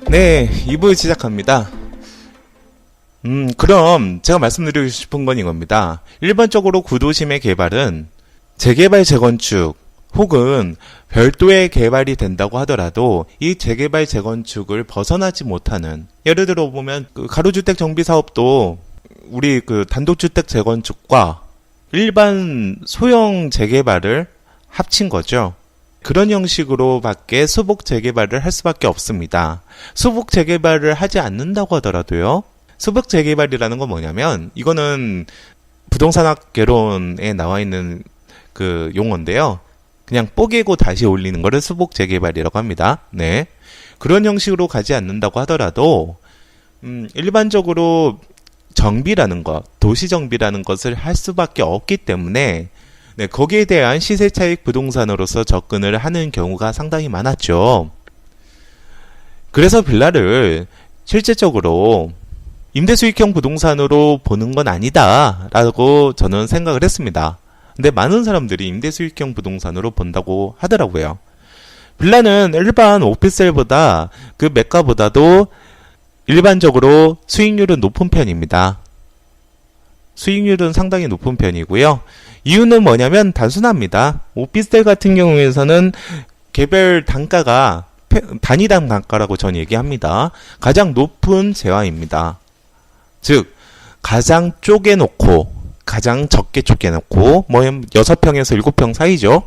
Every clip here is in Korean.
네, 2부 시작합니다. 그럼 제가 말씀드리고 싶은 건 이겁니다. 일반적으로 구도심의 개발은 재개발, 재건축 혹은 별도의 개발이 된다고 하더라도 이 재개발, 재건축을 벗어나지 못하는, 예를 들어 보면 그 가로주택 정비 사업도 우리 그 단독주택 재건축과 일반 소형 재개발을 합친 거죠. 그런 형식으로 밖에 수복 재개발을 할 수밖에 없습니다. 수복 재개발을 하지 않는다고 하더라도요. 수복 재개발이라는 건 뭐냐면, 이거는 부동산학 개론에 나와 있는 그 용어인데요. 그냥 뽀개고 다시 올리는 거를 수복 재개발이라고 합니다. 네. 그런 형식으로 가지 않는다고 하더라도, 일반적으로 정비라는 것, 도시 정비라는 것을 할 수밖에 없기 때문에, 네, 거기에 대한 시세차익 부동산으로서 접근을 하는 경우가 상당히 많았죠. 그래서 빌라를 실제적으로 임대수익형 부동산으로 보는 건 아니다 라고 저는 생각을 했습니다. 근데 많은 사람들이 임대수익형 부동산으로 본다고 하더라고요. 빌라는 일반 오피스텔보다 그 매가보다도 일반적으로 수익률은 높은 편입니다. 수익률은 상당히 높은 편이고요. 이유는 뭐냐면 단순합니다. 오피스텔 같은 경우에서는 개별 단가가 단위당 단가라고 전 얘기합니다. 가장 높은 재화입니다. 즉 가장 쪼개놓고, 가장 적게 쪼개놓고, 뭐 6평에서 7평 사이죠.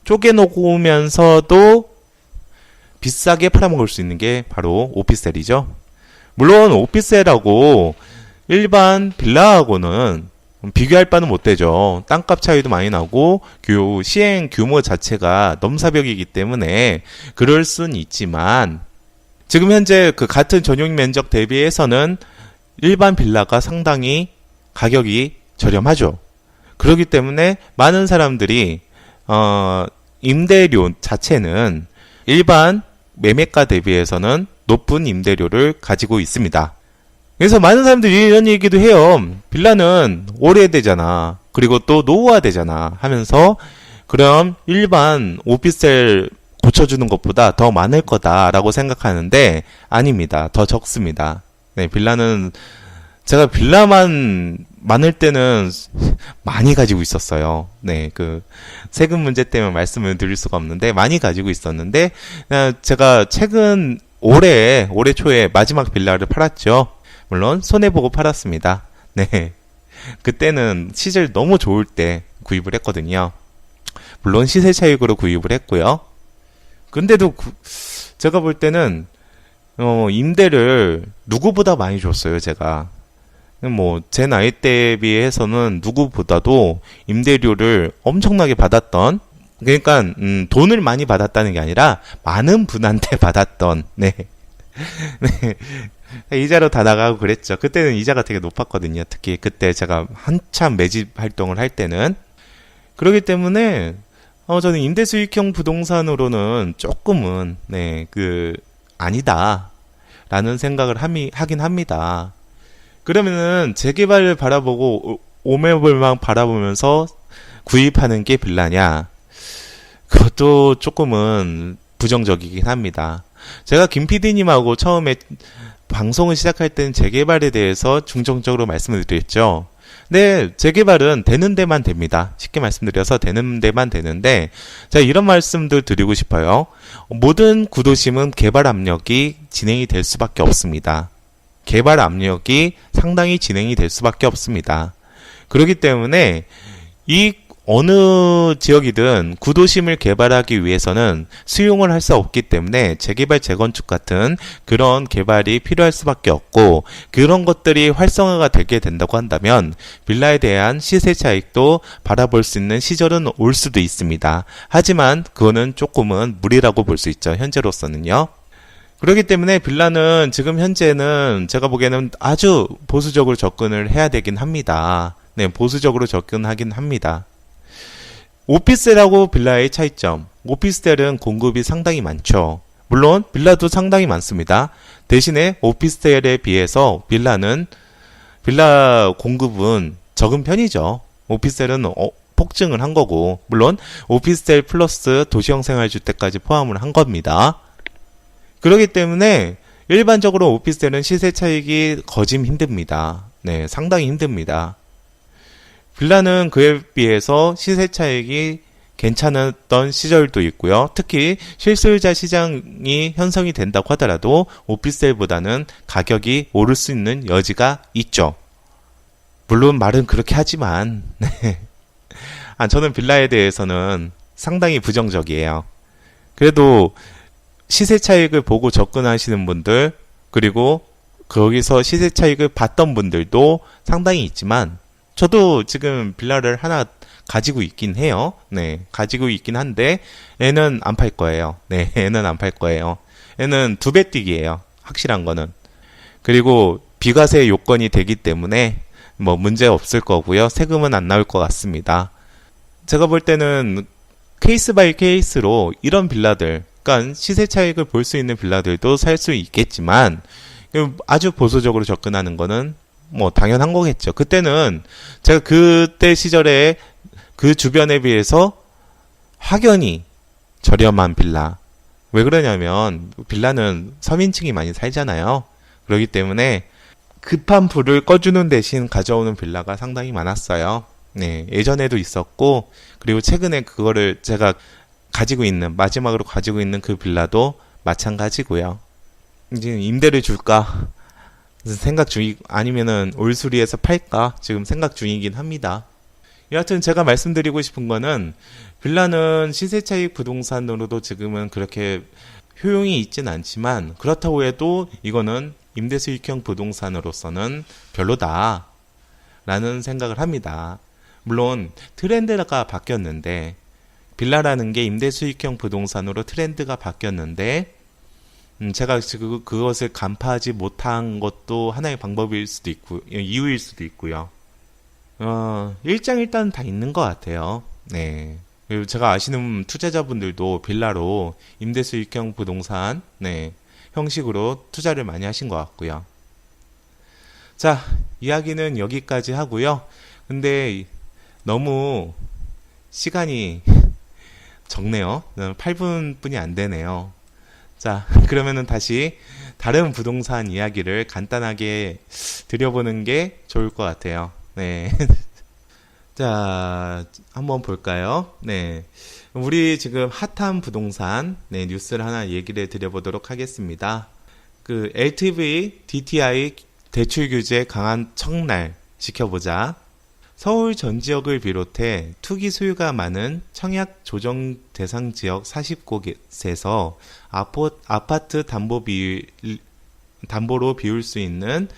쪼개놓으면서도 비싸게 팔아먹을 수 있는 게 바로 오피스텔이죠. 물론 오피스텔하고 일반 빌라하고는 비교할 바는 못 되죠. 땅값 차이도 많이 나고 시행 규모 자체가 넘사벽이기 때문에 그럴 수는 있지만, 지금 현재 그 같은 전용 면적 대비해서는 일반 빌라가 상당히 가격이 저렴하죠. 그렇기 때문에 많은 사람들이 임대료 자체는 일반 매매가 대비해서는 높은 임대료를 가지고 있습니다. 그래서 많은 사람들이 이런 얘기도 해요. 빌라는 오래되잖아. 그리고 또 노후화되잖아 하면서, 그럼 일반 오피스텔 고쳐주는 것보다 더 많을 거다라고 생각하는데 아닙니다. 더 적습니다. 네, 빌라는 제가 빌라만 많을 때는 많이 가지고 있었어요. 네, 그 세금 문제 때문에 말씀을 드릴 수가 없는데 많이 가지고 있었는데, 제가 최근 올해 초에 마지막 빌라를 팔았죠. 물론 손해보고 팔았습니다. 네, 그때는 시절 너무 좋을 때 구입을 했거든요. 물론 시세 차익으로 구입을 했고요. 근데도 제가 볼 때는 임대를 누구보다 많이 줬어요. 제가 뭐 제 나이 대에 비해서는 누구보다도 임대료를 엄청나게 받았던, 그러니까 돈을 많이 받았다는 게 아니라 많은 분한테 받았던, 네. 네. 이자로 다 나가고 그랬죠. 그때는 이자가 되게 높았거든요. 특히 그때 제가 한참 매집 활동을 할 때는. 그렇기 때문에 저는 임대수익형 부동산으로는 조금은 아니다 라는 생각을 하긴 합니다. 그러면은 재개발을 바라보고 오매불망 바라보면서 구입하는 게 빌라냐? 그것도 조금은 부정적이긴 합니다. 제가 김 PD님하고 처음에 방송을 시작할 때는 재개발에 대해서 중점적으로 말씀을 드렸죠. 네, 재개발은 되는 데만 됩니다. 쉽게 말씀드려서 되는 데만 되는데, 제가 이런 말씀도 드리고 싶어요. 모든 구도심은 개발 압력이 진행이 될 수밖에 없습니다. 개발 압력이 상당히 진행이 될 수밖에 없습니다. 그렇기 때문에 이 어느 지역이든 구도심을 개발하기 위해서는 수용을 할 수 없기 때문에 재개발, 재건축 같은 그런 개발이 필요할 수밖에 없고, 그런 것들이 활성화가 되게 된다고 한다면 빌라에 대한 시세 차익도 바라볼 수 있는 시절은 올 수도 있습니다. 하지만 그거는 조금은 무리라고 볼 수 있죠. 현재로서는요. 그렇기 때문에 빌라는 지금 현재는 제가 보기에는 아주 보수적으로 접근을 해야 되긴 합니다. 네, 보수적으로 접근하긴 합니다. 오피스텔하고 빌라의 차이점. 오피스텔은 공급이 상당히 많죠. 물론 빌라도 상당히 많습니다. 대신에 오피스텔에 비해서 빌라 공급은 적은 편이죠. 오피스텔은 폭증을 한 거고, 물론 오피스텔 플러스 도시형 생활주택까지 포함을 한 겁니다. 그렇기 때문에 일반적으로 오피스텔은 시세 차익이 거짐 힘듭니다. 네, 상당히 힘듭니다. 빌라는 그에 비해서 시세 차익이 괜찮았던 시절도 있고요. 특히 실수요자 시장이 형성이 된다고 하더라도 오피스텔보다는 가격이 오를 수 있는 여지가 있죠. 물론 말은 그렇게 하지만 네. 저는 빌라에 대해서는 상당히 부정적이에요. 그래도 시세 차익을 보고 접근하시는 분들, 그리고 거기서 시세 차익을 봤던 분들도 상당히 있지만, 저도 지금 빌라를 하나 가지고 있긴 해요. 네, 가지고 있긴 한데 애는 안 팔 거예요. 네, 애는 안 팔 거예요. 애는 2배 뛰기예요. 확실한 거는. 그리고 비과세 요건이 되기 때문에 뭐 문제 없을 거고요. 세금은 안 나올 것 같습니다. 제가 볼 때는 케이스 바이 케이스로 이런 빌라들, 그러니까 시세 차익을 볼 수 있는 빌라들도 살 수 있겠지만 아주 보수적으로 접근하는 거는 뭐 당연한 거겠죠. 그때는 제가 그때 시절에 그 주변에 비해서 확연히 저렴한 빌라. 왜 그러냐면 빌라는 서민층이 많이 살잖아요. 그렇기 때문에 급한 불을 꺼주는 대신 가져오는 빌라가 상당히 많았어요. 네, 예전에도 있었고, 그리고 최근에 그거를 제가 마지막으로 가지고 있는 그 빌라도 마찬가지고요. 이제 임대를 줄까 생각 중이, 아니면은 올수리에서 팔까 지금 생각 중이긴 합니다. 여하튼 제가 말씀드리고 싶은 거는 빌라는 시세차익 부동산으로도 지금은 그렇게 효용이 있진 않지만, 그렇다고 해도 이거는 임대수익형 부동산으로서는 별로다 라는 생각을 합니다. 물론 트렌드가 바뀌었는데, 빌라라는 게 임대수익형 부동산으로 트렌드가 바뀌었는데, 제가 지금 그것을 간파하지 못한 것도 하나의 방법일 수도 있고, 이유일 수도 있고요. 일장일단 다 있는 것 같아요. 네. 그리고 제가 아시는 투자자분들도 빌라로 임대수익형 부동산, 네, 형식으로 투자를 많이 하신 것 같고요. 자, 이야기는 여기까지 하고요. 근데 너무 시간이 적네요. 8분뿐이 안 되네요. 자, 그러면은 다시 다른 부동산 이야기를 간단하게 드려보는 게 좋을 것 같아요. 네. 자, 한번 볼까요? 네. 우리 지금 핫한 부동산, 네, 뉴스를 하나 얘기를 드려보도록 하겠습니다. 그 LTV, DTI 대출 규제 강한 청날 지켜보자. 서울 전 지역을 비롯해 투기 수요가 많은 청약 조정 대상 지역 40곳에서 아파트 담보로 비울 수 있는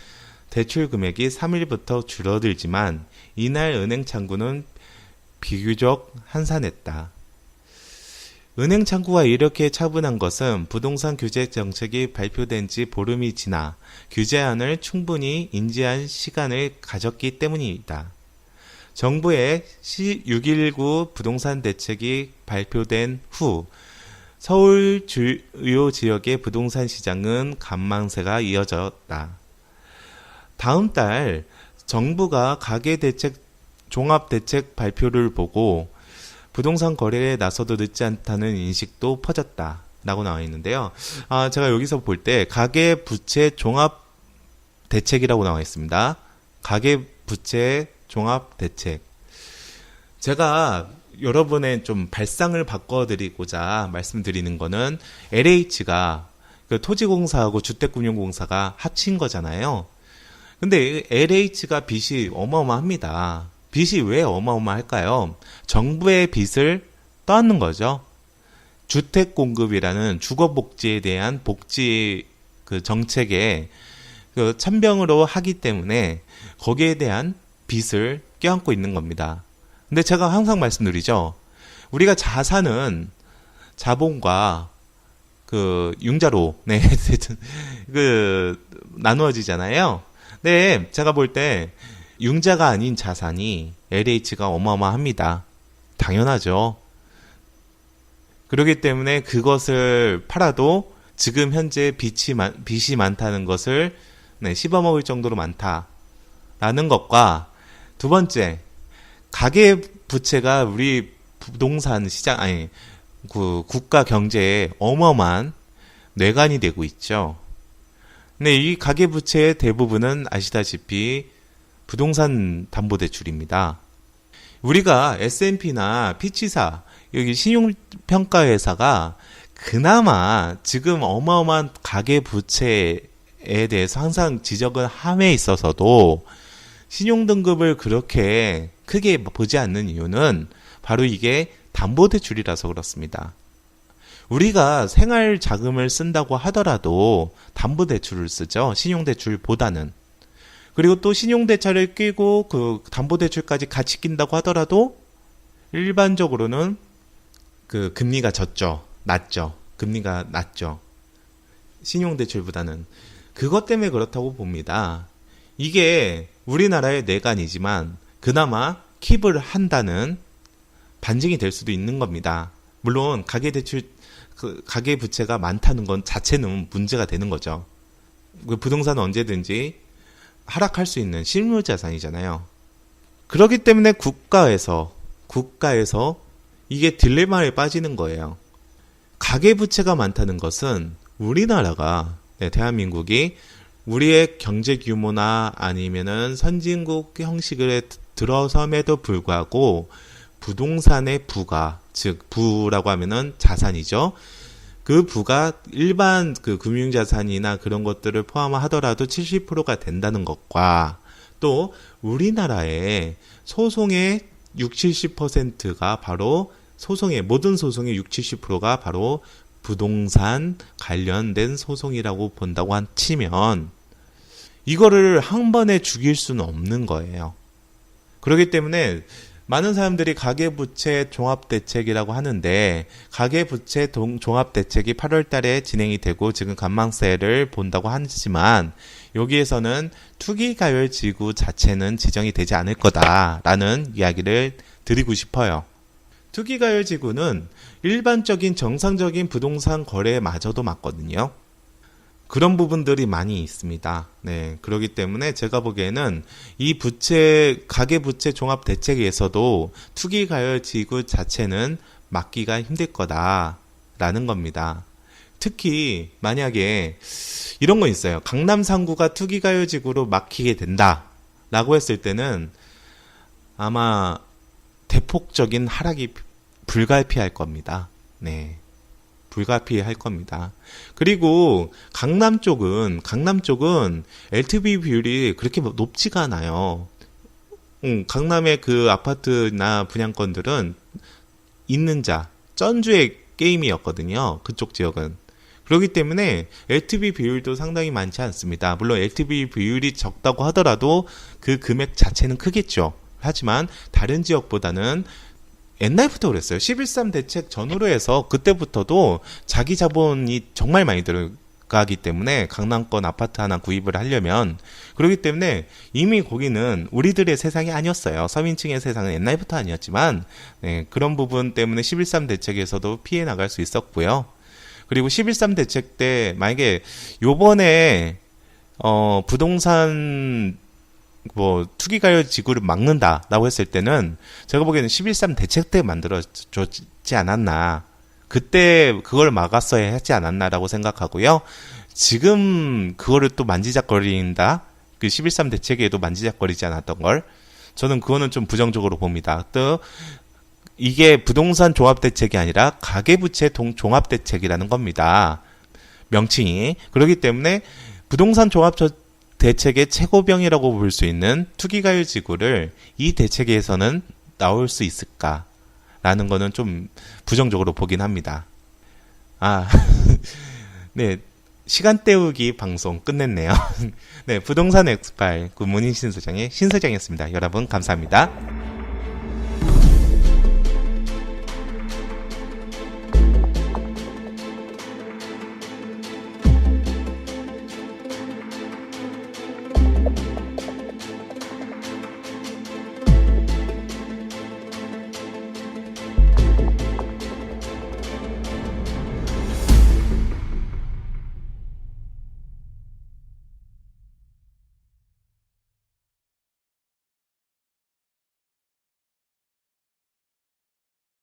대출 금액이 3일부터 줄어들지만 이날 은행 창구는 비교적 한산했다. 은행 창구가 이렇게 차분한 것은 부동산 규제 정책이 발표된 지 보름이 지나 규제안을 충분히 인지한 시간을 가졌기 때문이다. 정부의 6.19 부동산 대책이 발표된 후 서울 주요 지역의 부동산 시장은 관망세가 이어졌다. 다음 달 정부가 가계대책 종합대책 발표를 보고 부동산 거래에 나서도 늦지 않다는 인식도 퍼졌다 라고 나와 있는데요. 제가 여기서 볼 때 가계부채 종합대책이라고 나와 있습니다. 가계부채 종합대책. 제가 여러분의 좀 발상을 바꿔드리고자 말씀드리는 거는 LH가 그 토지공사하고 주택금융공사가 합친 거잖아요. 근데 LH가 빚이 어마어마합니다. 빚이 왜 어마어마할까요? 정부의 빚을 떠안는 거죠. 주택공급이라는 주거복지에 대한 복지 그 정책에 그 천병으로 하기 때문에 거기에 대한 빚을 껴안고 있는 겁니다. 근데 제가 항상 말씀드리죠. 우리가 자산은 자본과 그 융자로 네, 그 나누어지잖아요. 네, 제가 볼 때 융자가 아닌 자산이 LH가 어마어마합니다. 당연하죠. 그렇기 때문에 그것을 팔아도 지금 현재 빚이 많다는 것을 씹어먹을 정도로 많다라는 것과, 두 번째, 가계부채가 우리 부동산 시장, 그 국가 경제에 어마어마한 뇌관이 되고 있죠. 네, 이 가계부채의 대부분은 아시다시피 부동산 담보대출입니다. 우리가 S&P나 피치사, 여기 신용평가회사가 그나마 지금 어마어마한 가계부채에 대해서 항상 지적을 함에 있어서도 신용등급을 그렇게 크게 보지 않는 이유는 바로 이게 담보대출이라서 그렇습니다. 우리가 생활 자금을 쓴다고 하더라도 담보대출을 쓰죠. 신용대출보다는. 그리고 또 신용대출을 끼고 그 담보대출까지 같이 낀다고 하더라도 일반적으로는 그 금리가 낮죠. 금리가 낮죠. 신용대출보다는. 그것 때문에 그렇다고 봅니다. 이게 우리나라의 뇌관이지만 그나마 킵을 한다는 반증이 될 수도 있는 겁니다. 물론 가계부채가 많다는 건 자체는 문제가 되는 거죠. 부동산은 언제든지 하락할 수 있는 실물자산이잖아요. 그렇기 때문에 국가에서 이게 딜레마에 빠지는 거예요. 가계부채가 많다는 것은 우리나라가, 대한민국이 우리의 경제 규모나 아니면은 선진국 형식에 들어섬에도 불구하고 부동산의 부가, 즉 부라고 하면은 자산이죠. 그 부가 일반 그 금융자산이나 그런 것들을 포함하더라도 70%가 된다는 것과 또 우리나라의 소송의 60-70%가 바로 모든 소송의 60-70%가 바로 부동산 관련된 소송이라고 본다고 치면 이거를 한 번에 죽일 수는 없는 거예요. 그렇기 때문에 많은 사람들이 가계부채 종합대책이라고 하는데 가계부채 종합대책이 8월 달에 진행이 되고 지금 관망세를 본다고 하지만 여기에서는 투기가열지구 자체는 지정이 되지 않을 거다라는 이야기를 드리고 싶어요. 투기가열지구는 일반적인 정상적인 부동산 거래마저도 맞거든요. 그런 부분들이 많이 있습니다. 네, 그렇기 때문에 제가 보기에는 이 가계부채 종합대책에서도 투기가열지구 자체는 막기가 힘들 거다라는 겁니다. 특히 만약에 이런 거 있어요. 강남 3구가 투기가열지구로 막히게 된다라고 했을 때는 아마 대폭적인 하락이 불가피할 겁니다. 네. 불가피할 겁니다. 그리고 강남 쪽은 LTV 비율이 그렇게 높지가 않아요. 강남의 그 아파트나 분양권들은 있는 자, 전주의 게임이었거든요. 그쪽 지역은. 그렇기 때문에 LTV 비율도 상당히 많지 않습니다. 물론 LTV 비율이 적다고 하더라도 그 금액 자체는 크겠죠. 하지만 다른 지역보다는 옛날부터 그랬어요. 11.3 대책 전후로 해서 그때부터도 자기 자본이 정말 많이 들어가기 때문에 강남권 아파트 하나 구입을 하려면 그렇기 때문에 이미 거기는 우리들의 세상이 아니었어요. 서민층의 세상은 옛날부터 아니었지만 그런 부분 때문에 11.3 대책에서도 피해 나갈 수 있었고요. 그리고 11.3 대책 때 만약에 요번에 부동산 투기가열 지구를 막는다라고 했을 때는 제가 보기에는 11.3 대책 때 만들어졌지 않았나. 그때 그걸 막았어야 했지 않았나라고 생각하고요. 지금 그거를 또 만지작거린다. 그 11.3 대책에도 만지작거리지 않았던 걸. 저는 그거는 좀 부정적으로 봅니다. 또 이게 부동산 종합대책이 아니라 가계부채 종합대책이라는 겁니다. 명칭이. 그렇기 때문에 부동산 대책의 최고병이라고 볼 수 있는 투기가열지구를 이 대책에서는 나올 수 있을까라는 거는 좀 부정적으로 보긴 합니다. 네, 시간 때우기 방송 끝냈네요. 네, 부동산 엑스파일 문인 신소장의 신소장이었습니다. 여러분 감사합니다.